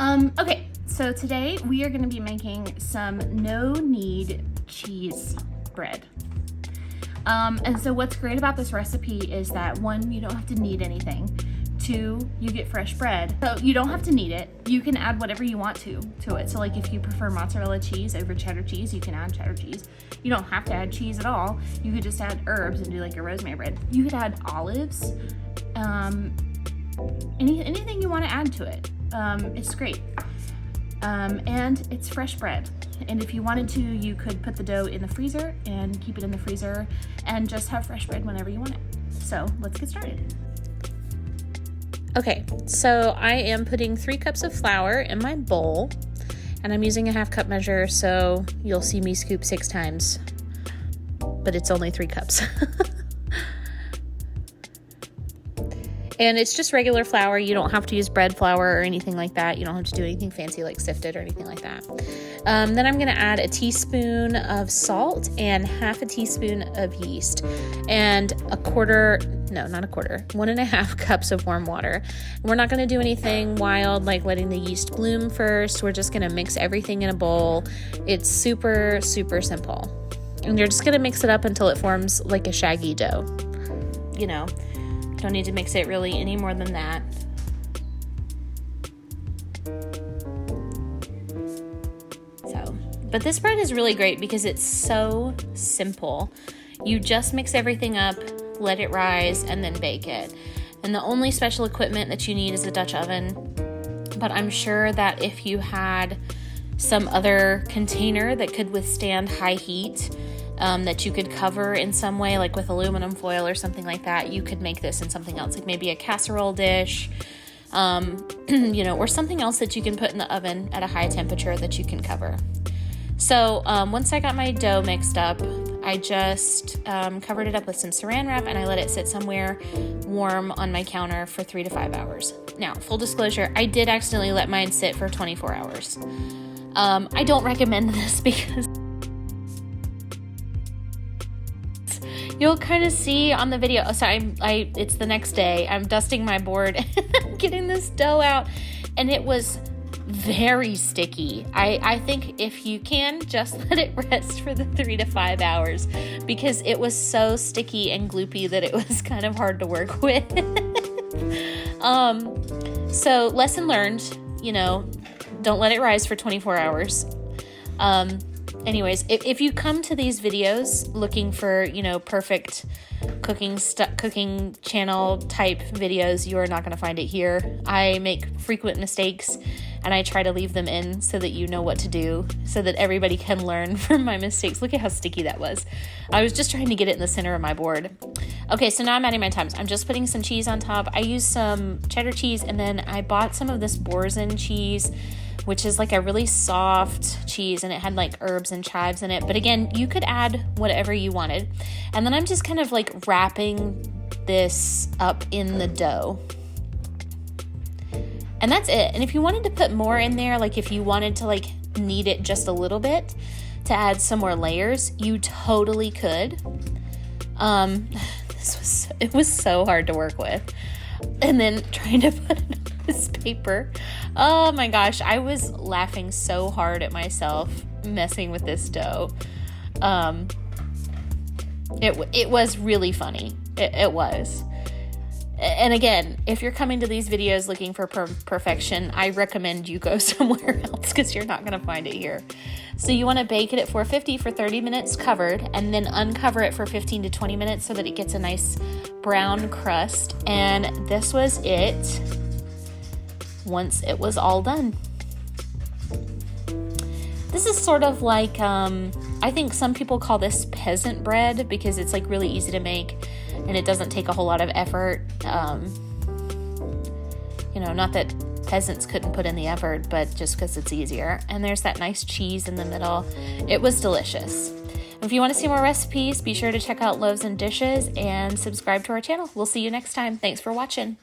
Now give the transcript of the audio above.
Okay, so today we are going to be making some no-knead cheese bread. And so what's great about this recipe is that one, you don't have to knead anything. Two, you get fresh bread. So you don't have to knead it. You can add whatever you want to it. So like if you prefer mozzarella cheese over cheddar cheese, you can add cheddar cheese. You don't have to add cheese at all. You could just add herbs and do like a rosemary bread. You could add olives, anything you want to add to it. It's great. And it's fresh bread. And if you wanted to, you could put the dough in the freezer and keep it in the freezer and just have fresh bread whenever you want it. So let's get started. Okay, so I am putting 3 cups of flour in my bowl, and I'm using a 1/2 cup measure, so you'll see me scoop 6 times, but it's only 3 cups. And it's just regular flour. You don't have to use bread flour or anything like that. You don't have to do anything fancy like sifted or anything like that. Then I'm gonna add a teaspoon of salt and 1/2 teaspoon of yeast and 1.5 cups of warm water. We're not gonna do anything wild like letting the yeast bloom first. We're just gonna mix everything in a bowl. It's super, super simple. And you're just gonna mix it up until it forms like a shaggy dough. You know, don't need to mix it really any more than that. But this bread is really great because it's so simple. You just mix everything up, let it rise, and then bake it. And the only special equipment that you need is a Dutch oven. But I'm sure that if you had some other container that could withstand high heat, that you could cover in some way, like with aluminum foil or something like that, you could make this in something else, like maybe a casserole dish, or something else that you can put in the oven at a high temperature that you can cover. So once I got my dough mixed up, I just covered it up with some saran wrap and I let it sit somewhere warm on my counter for 3 to 5 hours. Now, full disclosure, I did accidentally let mine sit for 24 hours. I don't recommend this because you'll kind of see on the video. So it's the next day. I'm dusting my board, getting this dough out, and it was very sticky. I think if you can, just let it rest for the 3 to 5 hours because it was so sticky and gloopy that it was kind of hard to work with. So lesson learned, don't let it rise for 24 hours. Anyways, if you come to these videos looking for, perfect cooking channel type videos, you are not going to find it here. I make frequent mistakes and I try to leave them in so that you know what to do, so that everybody can learn from my mistakes. Look at how sticky that was. I was just trying to get it in the center of my board. Okay, so now I'm adding my thymes. I'm just putting some cheese on top. I used some cheddar cheese, and then I bought some of this Boursin cheese, which is like a really soft cheese, and it had like herbs and chives in it. But again, you could add whatever you wanted. And then I'm just kind of like wrapping this up in the dough. And that's it. And if you wanted to put more in there, like if you wanted to like knead it just a little bit to add some more layers, you totally could. It was so hard to work with. And then trying to put it on this paper. Oh my gosh, I was laughing so hard at myself messing with this dough. It was really funny. It was. And again, if you're coming to these videos looking for perfection, I recommend you go somewhere else because you're not going to find it here. So you want to bake it at 450 for 30 minutes covered, and then uncover it for 15 to 20 minutes so that it gets a nice brown crust. And this was it once it was all done. This is sort of like, I think some people call this peasant bread because it's like really easy to make and it doesn't take a whole lot of effort. Not that peasants couldn't put in the effort, but just because it's easier. And there's that nice cheese in the middle. It was delicious. If you want to see more recipes, be sure to check out Loaves and Dishes and subscribe to our channel. We'll see you next time. Thanks for watching.